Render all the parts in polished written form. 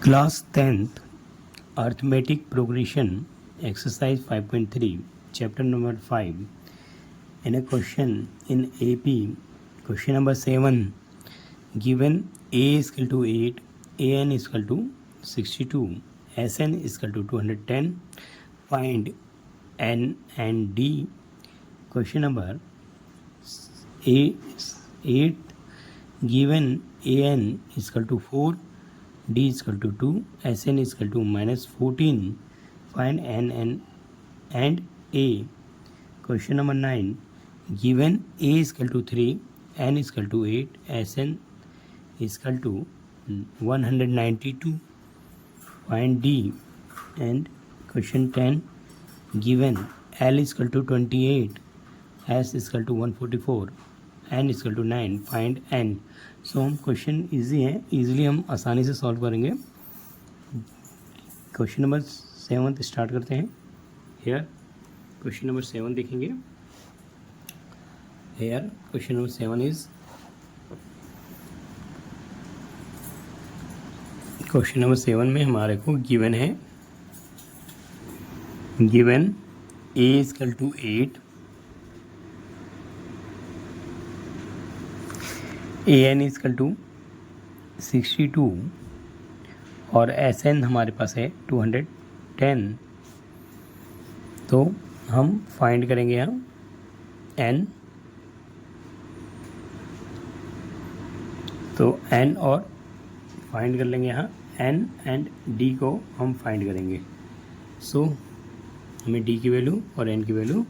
Class 10th Arithmetic Progression Exercise 5.3 Chapter number 5. In a question in AP, question number 7, given A is equal to 8, AN is equal to 62, SN is equal to 210, find N and D. Question number 8, given AN is equal to 4, D is equal to 2, SN is equal to minus 14, find N and A. Question number 9, given A is equal to 3, N is equal to 8, SN is equal to 192, find D. And question 10, given L is equal to 28, S is equal to 144, N is equal to 9, find N. सो हम question easy है, easily हम आसानी से solve करेंगे. Question number 7 start करते हैं. Here question number 7 देखेंगे. Here question number 7 is question number 7 में हमारे को गिवन है, given A is equal to 8, AN is equal to 62 और SN हमारे पास है 210. तो हम फाइंड करेंगे यहाँ N. तो N और फाइंड कर लेंगे यहाँ N एंड D को हम फाइंड करेंगे. सो हमें D की वैल्यू और N की वैल्यू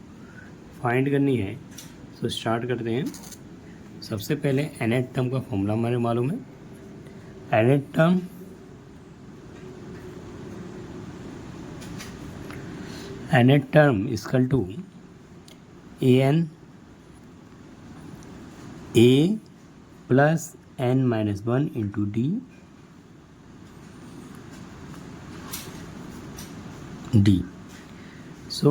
फाइंड करनी है. सो स्टार्ट करते हैं. सबसे पहले nth टर्म का फॉर्मूला हमारे मालूम है. nth term equal to an a plus n minus 1 into d. So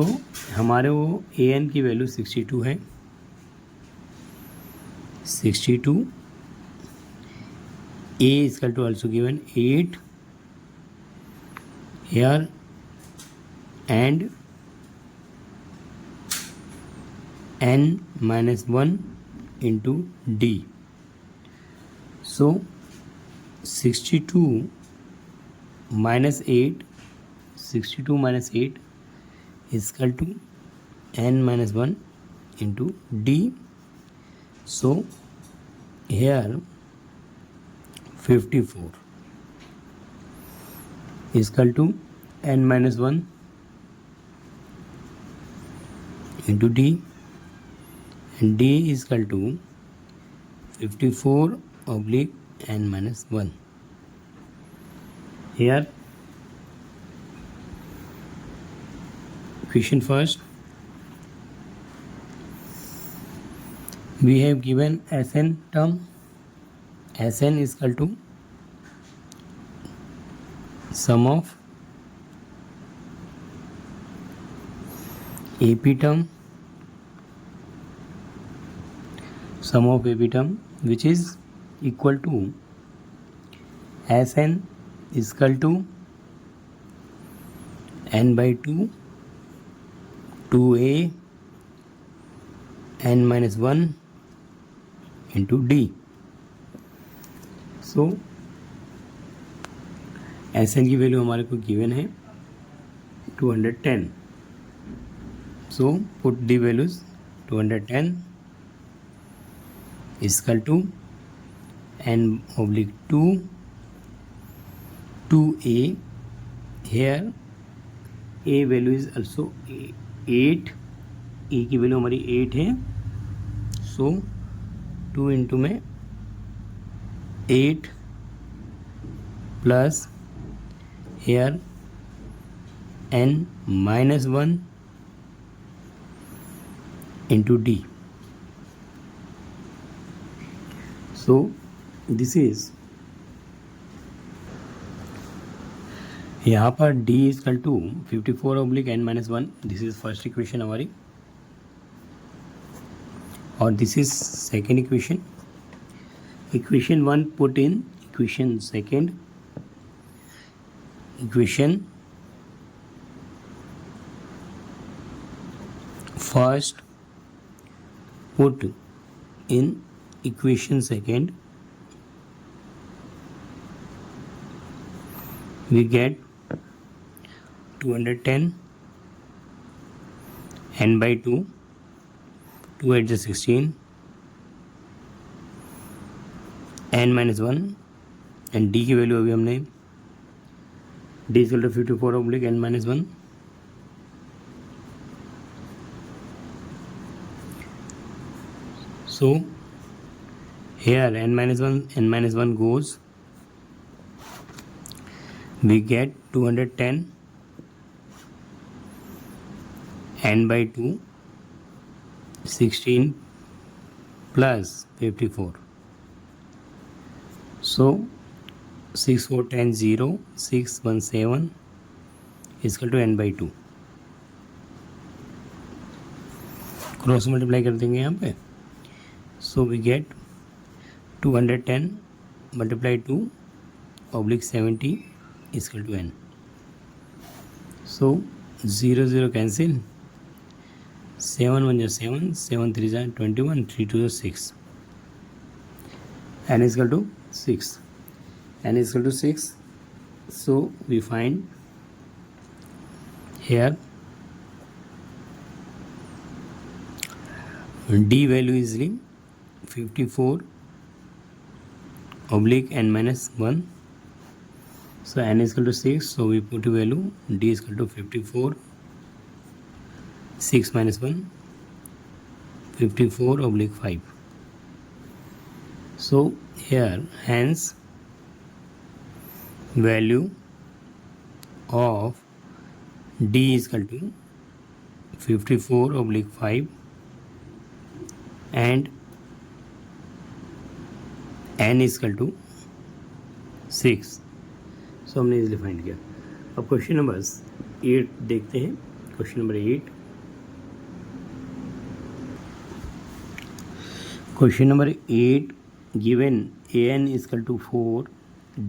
हमारे वो an की वैल्यू 62 है. 62, A is equal to also given 8 here and n minus 1 into D. So 62 minus 8 is equal to n minus 1 into D. So here 54 is equal to n minus 1 into D, and D is equal to 54 oblique n minus 1. Here question first. We have given Sn term. Sn is equal to sum of AP term, sum of AP term, which is equal to Sn is equal to n by 2 2a n minus 1 into D. So Sn की value हमारे को given है 210. So put the values 210 equal to n oblique 2 2a. Here a value is also 8. a की वैल्यू हमारी 8 है. So 2 into में 8 plus here n minus 1 into D. So this is, यहाँ पर D is equal to 54 oblique n minus 1. This is first equation हमारी, और this is second equation. Equation 1 put in equation second. Equation first put in equation second, we get 210 n by 2, 2 8 is 16, n minus 1 and d की value अभी हमने d equal to 54 oblique n minus 1. So here n minus 1 goes, we get 210 n by 2, 16 plus 54. So 6 4 10 0 6 1 7 is equal to n by 2. Cross multiply कर देंगे यहाँ पे. So we get 210 multiply 2 oblique 70 is equal to n. So 0 0 cancel, 7 1 is 7, 7 3 is 21, 3 2 is 6, n is equal to 6, n is equal to 6. So we find here d value is 54 oblique n minus 1. So n is equal to 6. So we put a value d is equal to 54, 6 minus 1, 54 oblique 5. So here hence value of d is equal to 54 oblique 5 and n is equal to 6. सो हमने easily find किया. अब question number 8 देखते हैं. Question number 8. Question number 8 given an is equal to 4,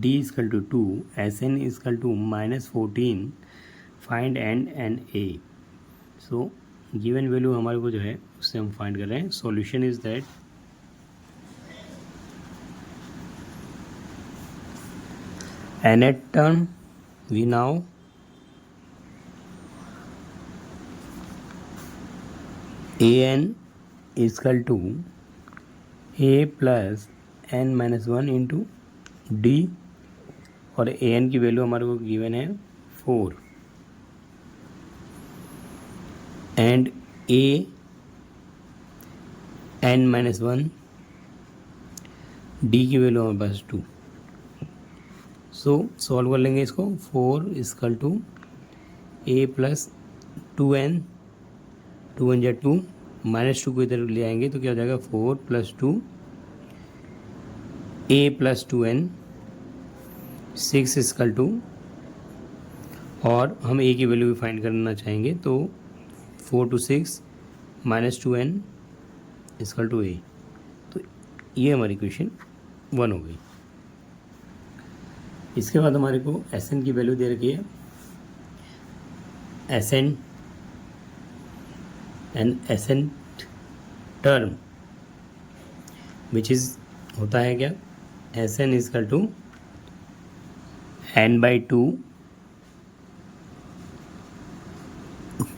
d is equal to 2, sn is equal to -14, find n and a. So given value हमारे को जो है उससे हम फाइंड कर रहे हैं. Solution is that nth term we now an is equal to a plus n minus 1 into d और an की वैल्यू हमारे को गिवन है 4 and a n minus 1 d की वैल्यू हमारे पास 2. सो सॉल्व कर लेंगे इसको. 4 equal to a plus 2n, 2 1 2, minus 2 को इधर ले आएंगे तो क्या हो जाएगा 4 plus 2 a plus 2n, 6 equal to, और हम a की वैल्यू भी फाइंड करना चाहेंगे तो 4 to 6 minus 2n equal to a. तो ये हमारी इक्वेशन 1 हो गई. इसके बाद हमारे को एस एन की वैल्यू दे रखी है. S N term which is होता है क्या, S N equal to n by 2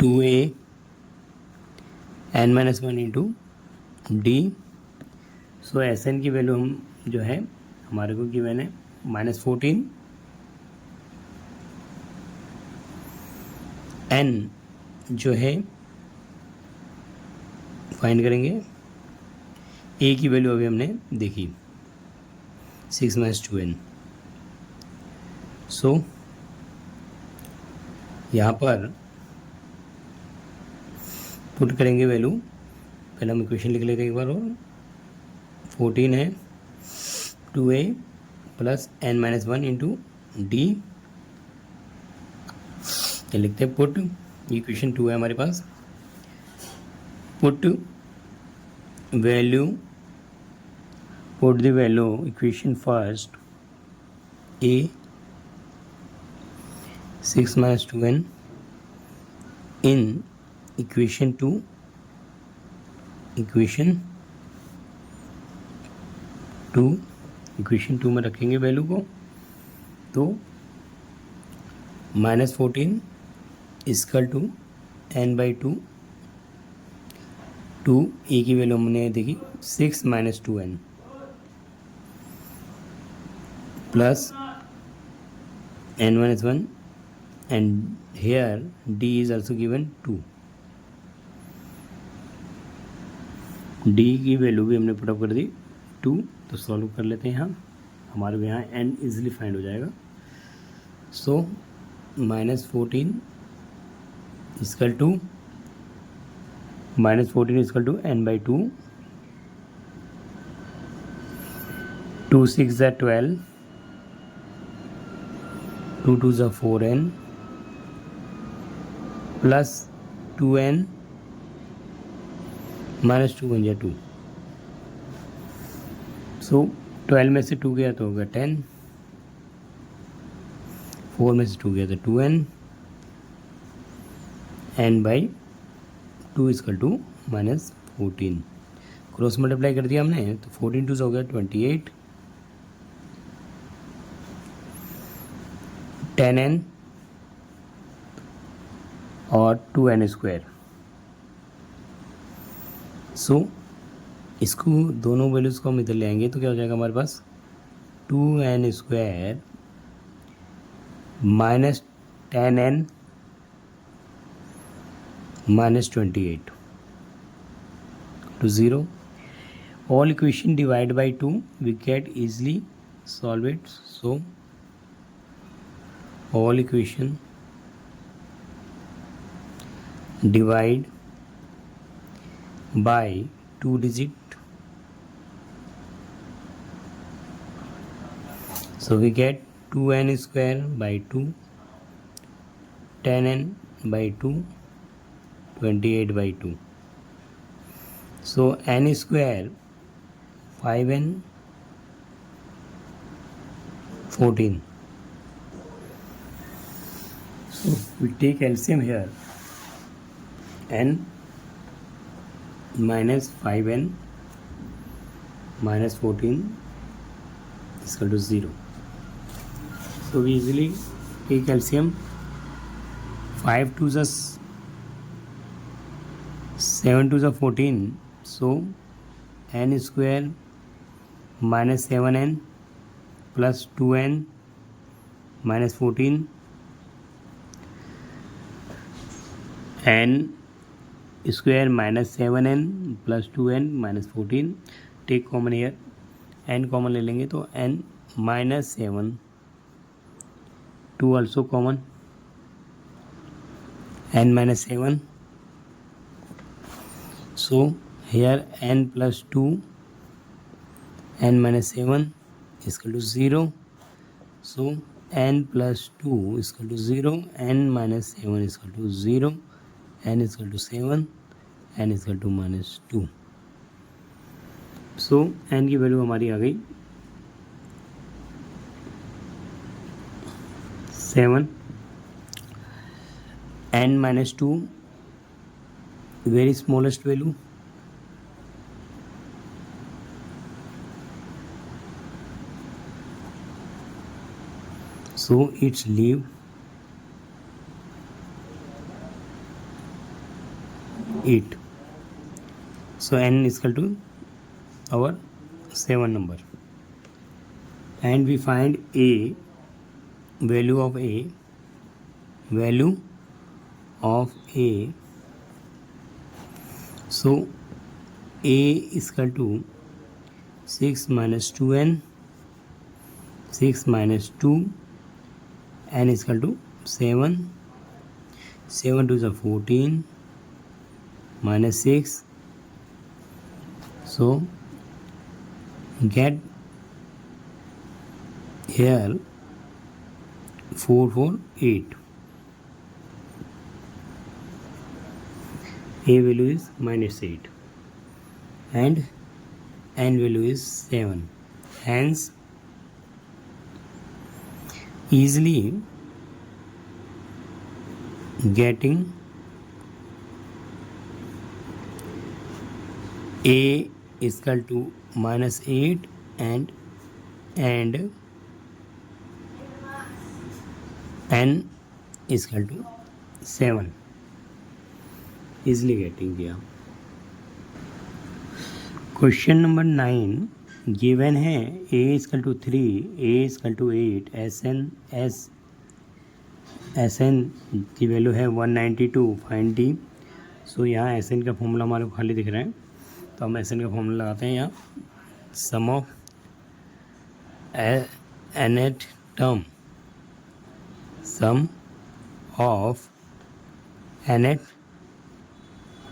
2a n minus 1 into d. So S N की वैल्यू हम जो है हमारे को गिवन है -14, n जो है फाइंड करेंगे. a की वैल्यू अभी हमने देखी 6 - 2n. सो यहाँ पर पुट करेंगे वैल्यू. पहले हम इक्वेशन लिख लेते हैं एक बार और. 14 है 2a plus n minus 1 into D. ये लिखते हैं पुट. इक्वेशन 2 है हमारे पास. Put value, put the value equation first a 6 minus 2n in equation 2 में रखेंगे वैल्यू को, तो -14 इक्वल टू n/2, 2 ए की वैल्यू हमने देखी 6 minus 2n plus n-1 and here d is also given 2. d की वैल्यू भी हमने पुटअप कर दी 2, तो सॉल्व कर लेते हैं हम, हमारे को यहाँ n इजीली फाइंड हो जाएगा. So -14 equal to n/2, 2 6 are 12, 2 2s are 4n plus 2n minus 2 1 2. So 12 में से 2 गया तो होगा 10, 4 में से 2 गया तो 2n, n/2 equal to -14. Cross multiply कर दिया हमने तो 14 2 हो गया 28, 10n और 2n स्क्वायर. सो इसको दोनों वैल्यूज़ को हम इधर ले आएंगे तो क्या हो जाएगा हमारे पास 2n square minus 10n minus 28 to 0. All equation divide by 2, we get easily solve it. So all equation divide by 2 digit. So we get 2n square by 2, 10n by 2, 28 by 2. So n square 5n 14. So we take LCM here, n minus 5n minus 14 is equal to 0. So we easily take LCM. 5 2s are 7 2s are 14. So n square minus 7n plus 2n minus 14, n square minus 7n plus 2n minus 14. Take common here, n common ले लेंगे तो n minus 7, 2 also common, n minus 7. So here n plus 2, n minus 7 is equal to 0. So n plus 2 is equal to 0, n minus 7 is equal to 0, n is equal to 7, n is equal to minus 2. So n की वैल्यू हमारी आ गई 7, n minus 2 very smallest value, so it's leave 8. So n is equal to our 7 number, and we find a value of a so a is equal to 6 minus 2n, 6 minus 2, n is equal to 7, 7 2 is 14 minus 6. So get here 4 4 8. A value is minus 8 and n value is 7. Hence easily getting a is equal to -8 and n is equal to 7. easily getting दिया. Question number 9 given है a is equal to 3, a is equal to 8, Sn की value है 192, find D. सो यहाँ Sn का formula हमारे को खाली दिख रहा है, तो हम Sn का फॉर्मूला लगाते हैं यहाँ. Sum of nth term, sum of nth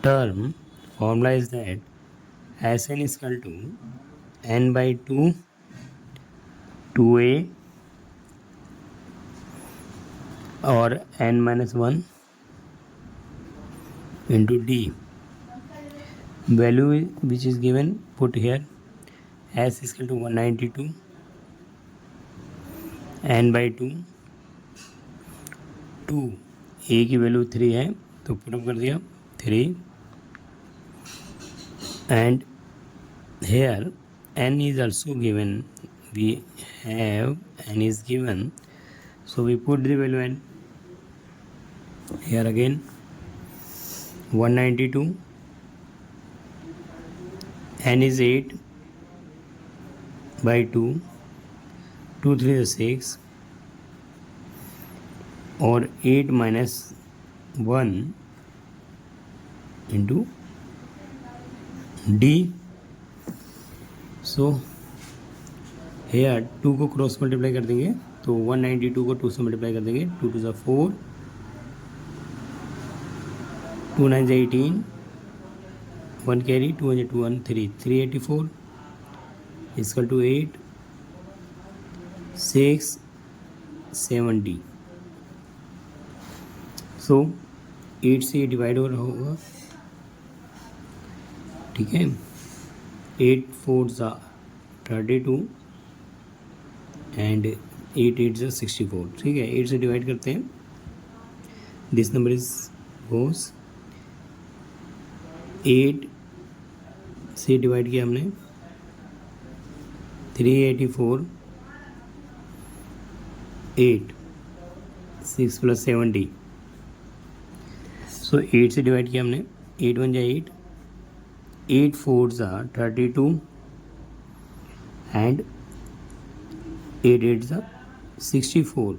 term formula is that Sn is equal to n by 2 2a और n minus 1 into d. Value which is given put here. S is equal to 192, n by 2 2, a की value 3 है तो put up कर दिया 3, and here n is also given, we have n is given, so we put the value n here again. 192, n is 8 by 2, 2 3 is 6 और 8 minus 1 into d. So here 2 को cross multiply कर देंगे तो 192 को 2 से multiply कर देंगे. 2 2 ज़ा 4, 2 9 ज़ा 18, 1 कैरी, 2 1 2 1 3, 384 इक्वल टू 8 6 70. सो 8 से डिवाइड हो रहा होगा, ठीक है. 8 4 ज़ा 32 एंड 8 8 ज़ा 64, ठीक है. 8 से डिवाइड करते हैं, दिस नंबर इज गोस 8 से डिवाइड किया हमने 384, 8 6 प्लस 70. सो 8 से डिवाइड किया हमने, 8 1 ज़ा 8, 8 4 ज़ा 32 and 8 8 ज़ा 64.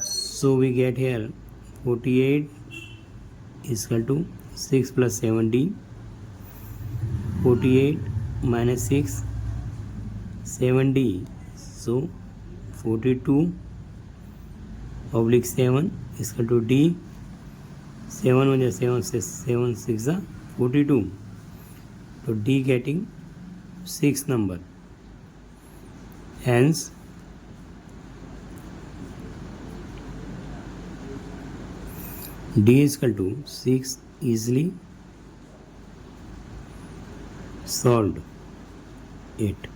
So we get here 48 is equal to 6 plus 70, 48 minus 6 70, so 42 oblique 7 is equal to D. 7 1 ज़ा 7 6 ज़ा 42, तो D getting 6 number, hence D is equal to 6. easily solved it.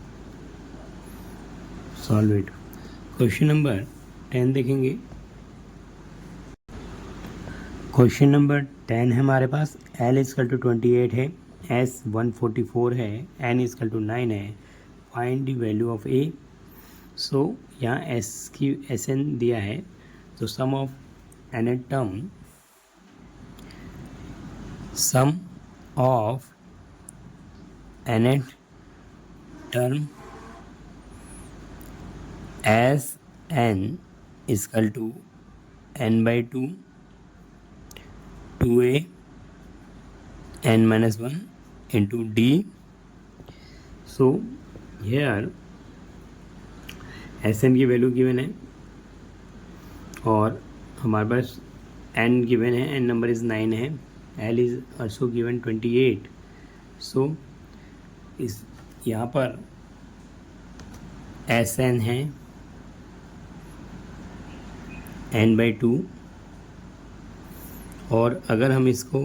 Question number 10 देखेंगे. क्वेश्चन नंबर 10 है हमारे पास. L is equal to 28 है, S 144 है, N is equal to 9 है. Find the value of A. So यहाँ S की Sn दिया है, तो sum of nth term, sum of nth term Sn is equal to n by 2 2a n minus 1 into d. So here Sn की value given है और हमारे पास n given है, n नंबर इज़ 9 है. L is also given 28. सो इस यहाँ पर Sn है n by 2, और अगर हम इसको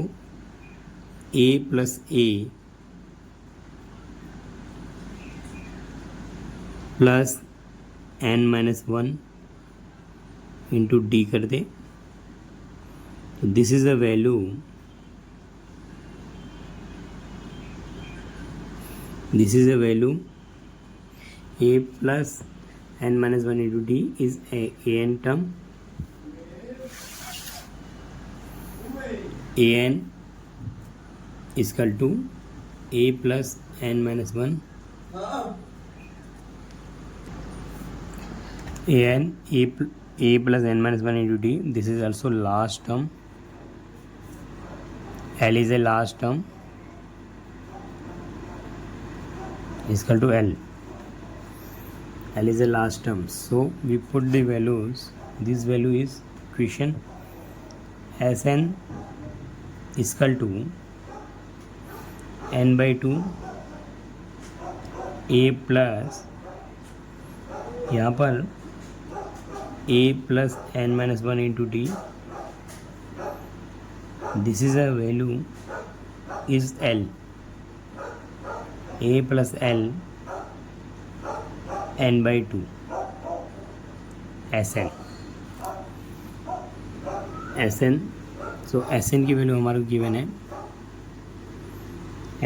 a plus a plus n minus 1 into D कर दें तो this is the value, this is a value a plus n minus 1 into d is a an term, an is equal to a plus n minus 1 an a plus n minus 1 into d. This is also last term. L is a last term is equal to L. L is the last term. So we put the values. This value is equation. Sn is equal to n by 2 a plus, यहाँ पर a plus n minus 1 into d. This is a value is L. A plus L n by 2 Sn. So Sn की value हमारे को given है.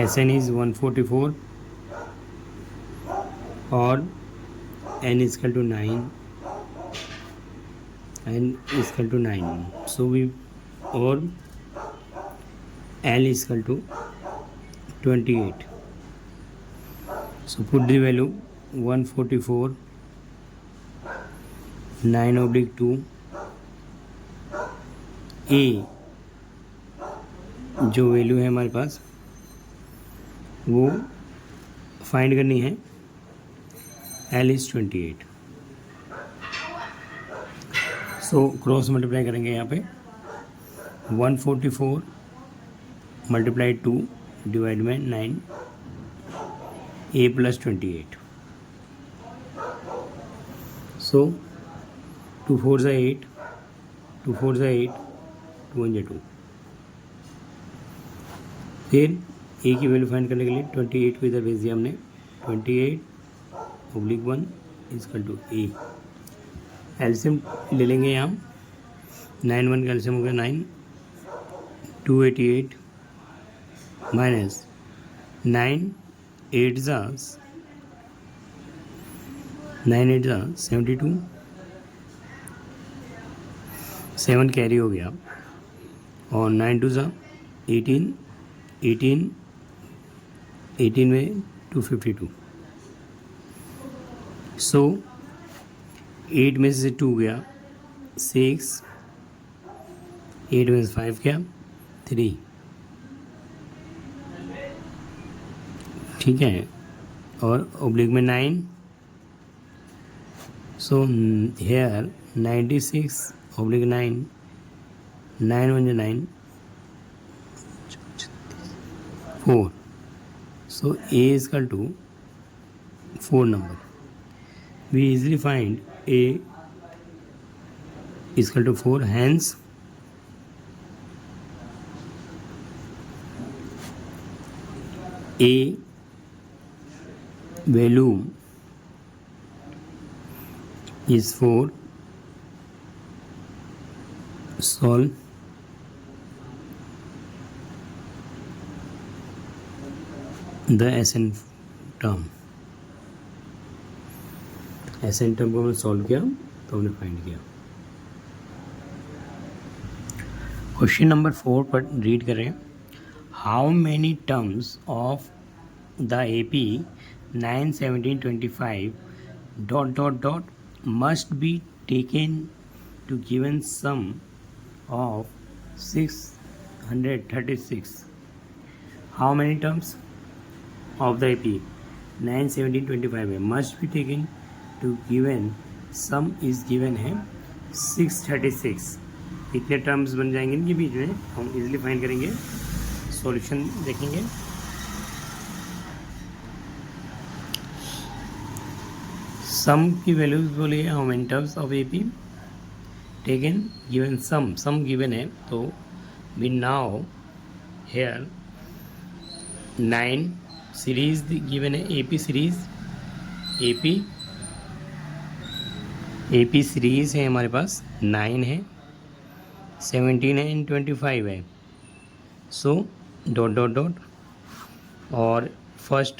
Sn is 144 और n is equal to 9. n is equal to 9. So we, or L is equal to 28. So put the value 144 9/2 a जो value है हमारे पास वो find करनी है. L is 28. So cross multiply करेंगे यहाँ पे 144 मल्टीप्लाई 2 डिवाइड में 9 a plus 28. So 2 4s are 8, 2 4s are 8, 2 1s are 2. फिर a की वैल्यू फाइंड करने के लिए 28 को इधर भेज दिया हमने. 28/1 is equal to a. LCM ले लेंगे यहाँ. 9 1 का एलसीएम हो गया 9. 288 माइनस 9 8 जा 72. 7 कैरी हो गया और 9 2 जा 18 में 252. सो 8 में से 2 गया 6, 8 में से 5 गया 3. ठीक है, और ओब्लिक में 9. So here 96/9, 9 1 9 4. So a is equal to 4 number. We easily find a is equal to 4. Hence a value is 4. Solve. The Sn term. Sn term को हमने सॉल्व किया तो हमने फाइंड किया. क्वेश्चन नंबर 4 पर रीड करें. How many terms of the AP 9 17 25 ... must be taken to given sum of 636. How many terms of the AP 9 17 25 में must be taken to given sum is given है 636. कितने terms बन जाएंगे इनके बीच में हम इजीली फाइंड करेंगे. सॉल्यूशन देखेंगे. सम की वैल्यूज बोलिए. How many terms of AP taken given sum given है तो we now here 9 series given है. AP सीरीज है हमारे पास 9 है. 17 है एंड 25 है, सो डॉट डॉट डॉट, और first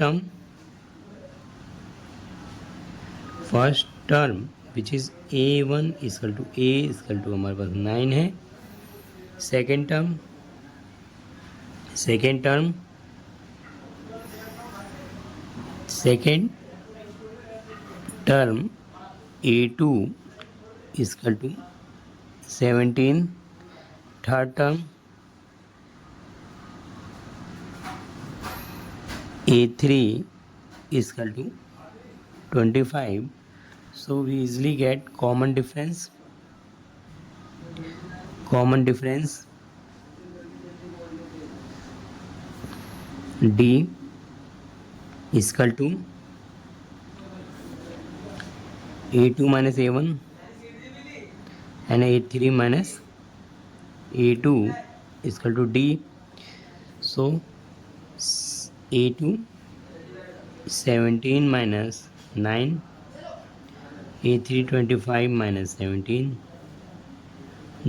term which is A1 equal to A equal to हमारे पास 9 है। Second term second term A2 equal to 17। Third term A3 equal to 25। So we easily get common difference D equal to A2 minus A1 and A3 minus A2 equal to D. So A2 17 minus 9, A3 25 minus 17,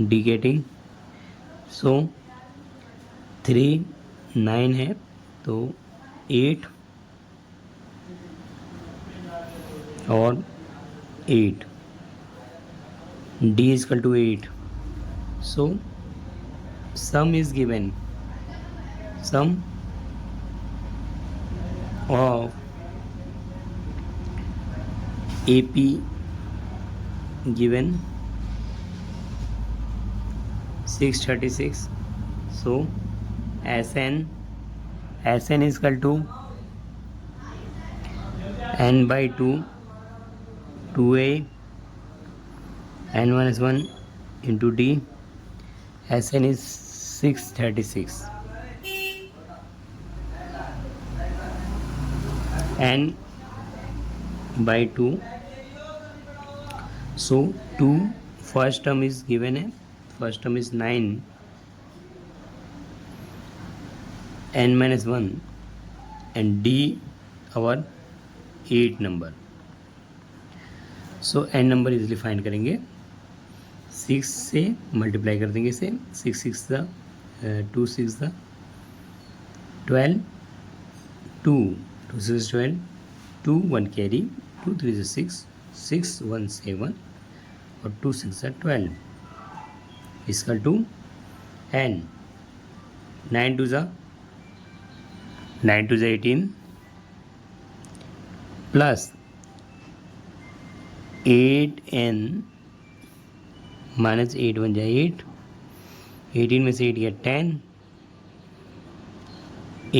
D getting, so 3 9 है तो 8 और 8, D is equal to 8. So sum is given, sum of AP given 636. So SN is equal to n by 2 2a n minus 1 into D. SN is 636, n by 2, so 2 first term is given है, first term is 9 n minus 1 and D our 8 number. So n number easily find करेंगे, 6 से multiply कर देंगे इसे, 6 6 the 2 6 the 12, 2 2 6 12, 2 1 carry, 2 3 is 6, 6 1 7 और 2 6 are 12 equal to n, 9 2 18 plus 8n minus 8 1 जा 8, 18 में से 8 गया 10,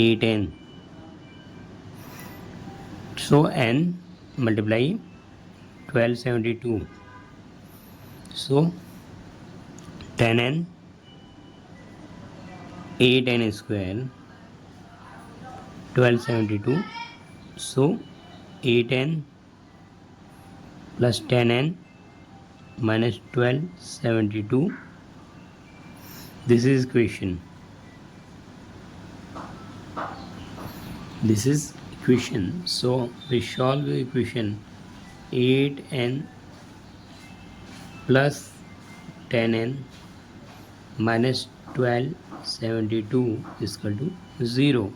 8n, so n multiply 1272, so 10n 8n square 1272, so 8n plus 10n minus 1272, this is equation, so we solve the equation 8n plus 10n minus 1272 is equal to 0.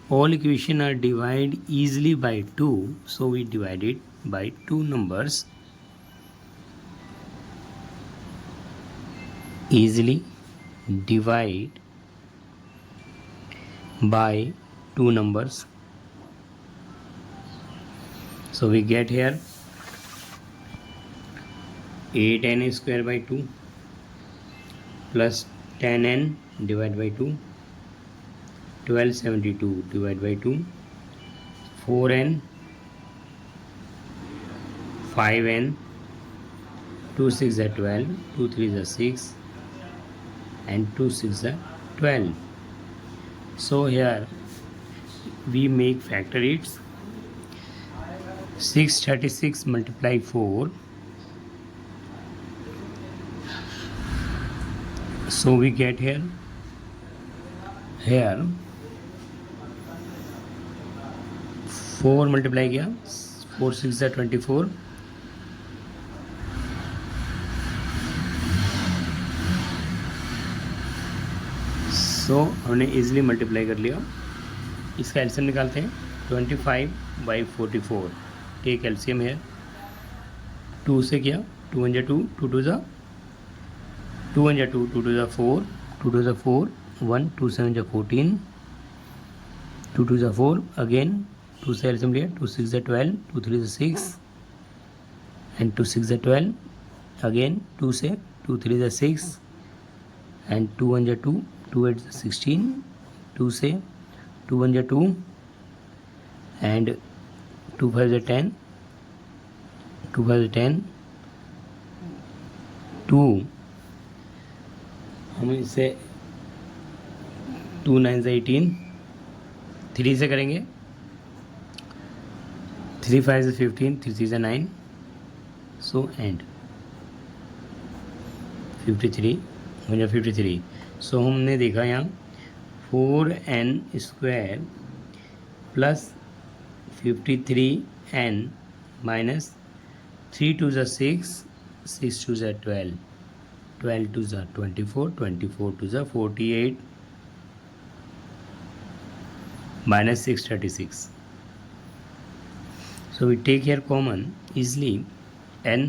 All equations are divided easily by 2, so we divide it by 2 numbers. Easily divide by 2 numbers. So we get here 8n square by 2 plus 10n divided by 2, 1272 divided by 2, 4n, 5n, 2 6 are 12, 2 3 are 6 and 2 6 are 12. So here we make factor it, 636 multiply 4, so we get here 4 multiply किया, 4 6 are 24, सो हमने easily multiply कर लिया। इसका LCM निकालते हैं। 25/44 take LCM है। 2 से किया, 2 1 2, 2 2 जा 2 1 2, 2 2 जा 4, 2 2 जा 4, 1 2 7 जा 14, 2 2 जा 4 अगेन 2 से एलसीएम लिया, 2 6 जा 12, 2 3 जा 6 एंड 2 6 जा 12 अगेन 2 से 2 3 जा 6 एंड 2 1 जा 2, 2 8 जा 16, 2 से 2 1 जा 2 एंड 2 5 जा 10, 2 5 जा 10, 2 हम इसे 2 9 जा 18, 3 से करेंगे, 3 5 जा 15, 3 6 जा 9, सो एंड 53 हो जाए 53। सो हमने देखा यहाँ 4n² प्लस 53n माइनस 3 2 जा 6, 6 2 जा 12, 12 2 जा 24, 24 2 जा 48 minus 636. So we take here common easily n.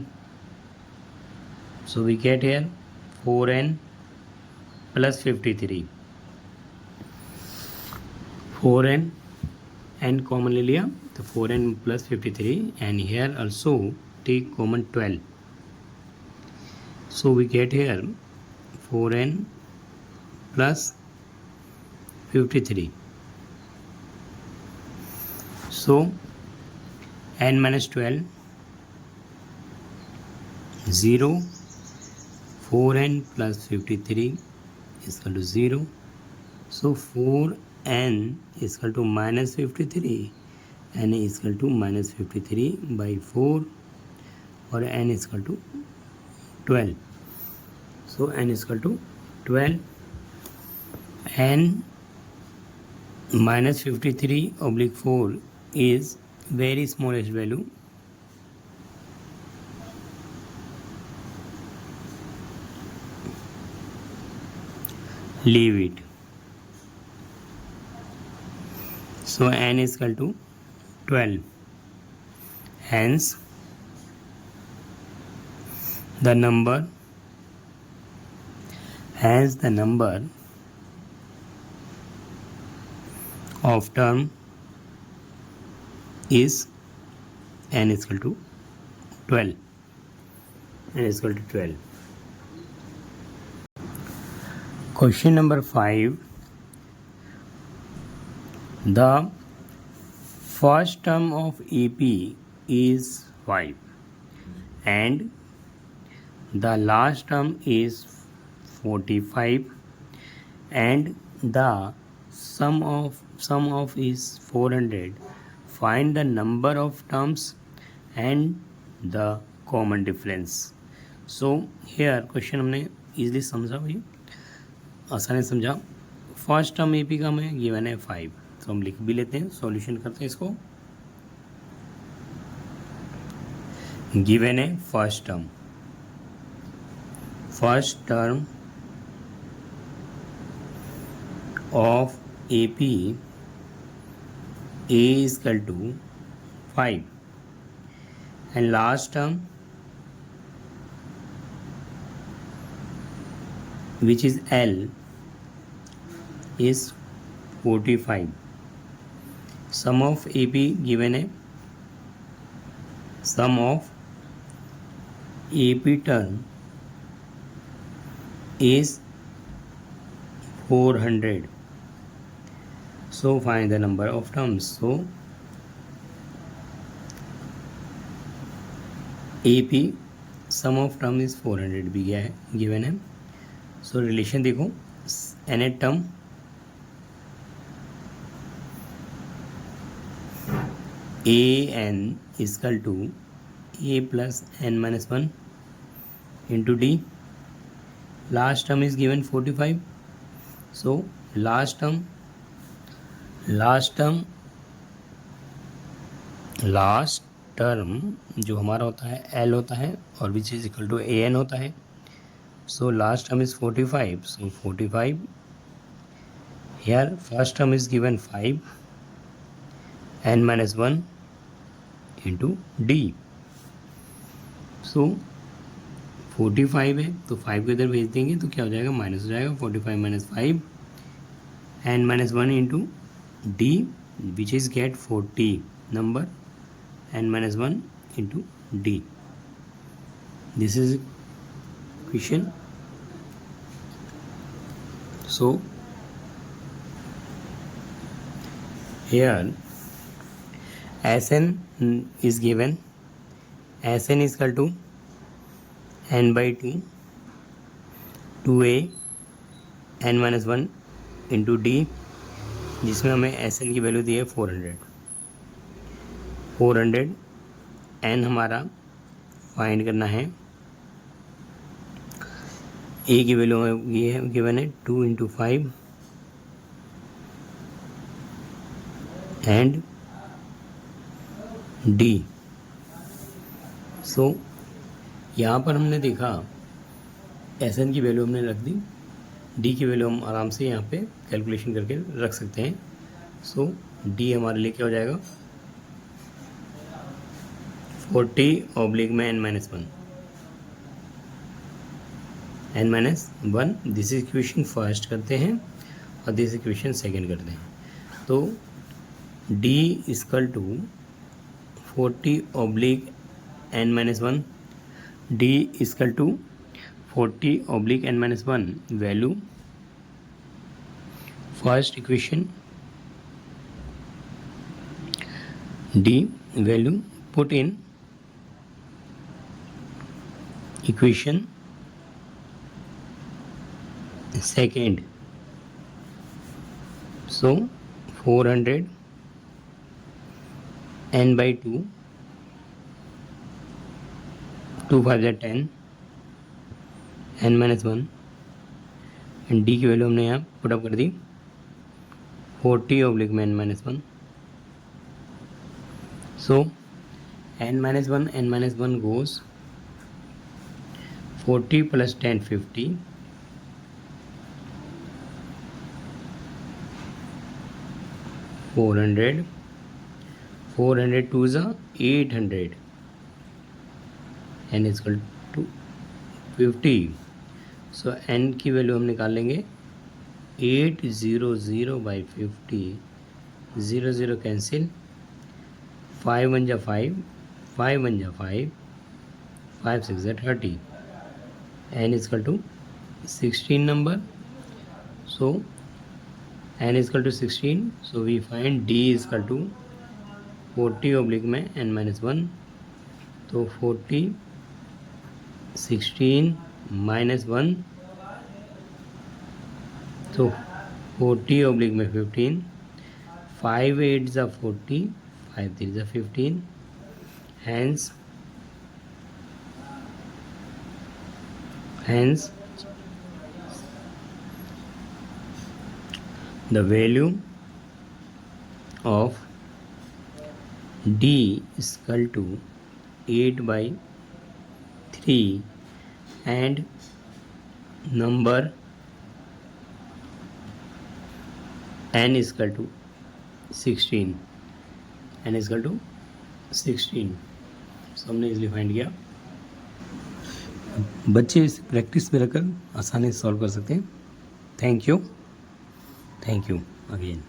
So we get here 4n plus 53. 4n n common ले लिया तो 4n plus 53 and here also take common 12. So we get here 4n plus 53. So n minus 12 0, 4n plus 53 is equal to 0. So 4n is equal to minus 53, n is equal to minus 53 by 4 or n is equal to 12. So n is equal to 12. n minus 53 oblique 4 is very smallest value. Leave it. So n is equal to 12. Hence the number of term is n is equal to 12. N is equal to 12. Question number 5. The first term of AP is 5 and the last term is 45 and the sum of is 400. Find the number of terms and the common difference. So here question हमने easily समझा भाई, आसानी से समझा। First term AP का हमें given है 5, तो हम लिख भी लेते हैं, सॉल्यूशन करते हैं इसको। गिवन है first term of AP A is equal to 5 and last term which is L is 45. Sum of AP given है, sum of AP term is 400. So find the number of terms. So AP sum of term is 400 भी गया है, given है। सो relation देखो, nth term an is equal to a plus n minus 1 into d. Last term is given 45. So last term जो हमारा होता है L होता है और which is equal to an होता है। So last term is 45. So 45 Here first term is given 5 n minus 1 into d. So 45 है तो 5 को इधर भेज देंगे तो क्या हो जाएगा, माइनस हो जाएगा 45 minus 5 n minus 1 into d which is get 40 number n minus 1 into d. This is equation. So here Sn is given, Sn is equal to n by 2 2a n minus 1 into D, जिसमें हमें S N की value दी है 400 N हमारा find करना है। ए की value ये है गिवन है 2 इंटू 5 एंड डी। सो यहाँ पर हमने देखा एस एन की वैल्यू हमने रख दी, डी की वैल्यू हम आराम से यहाँ पे कैलकुलेशन करके रख सकते हैं। सो डी हमारे लिए क्या हो जाएगा 40 ऑब्लिक में n minus 1 this equation first करते हैं और दिस इक्वेशन सेकंड करते हैं। तो d equal to 40 oblique n minus 1, d equal to 40 oblique n minus 1 value first equation, d value put in equation second. So 400 n by 2 2 5 10 n minus 1 and D की value हमने यहाँ put up कर दी 40 oblique में n minus 1। So n minus 1 goes 40 plus 10 50 400 2 is 800 n is equal to 50। So n की value हम निकाल लेंगे 800 बाई 50, 0 कैंसिल, 5 1 जा 5, 5 1 जा 5, 5 6 जा 30, n is equal to 16 number। so n is equal to 16, so we find d is equal to 40 oblique में n minus 1, तो 40 16 minus 1, तो 40 ऑब्लिक में 15, 5 8 जा 40, 5 3 जा 15, hence the value of d is equal to 8 by 3 and number n is equal to 16, n is equal to 16। सो हमने easily find किया। बच्चे इस प्रैक्टिस में रखकर आसानी से सॉल्व कर सकते हैं। Thank you again.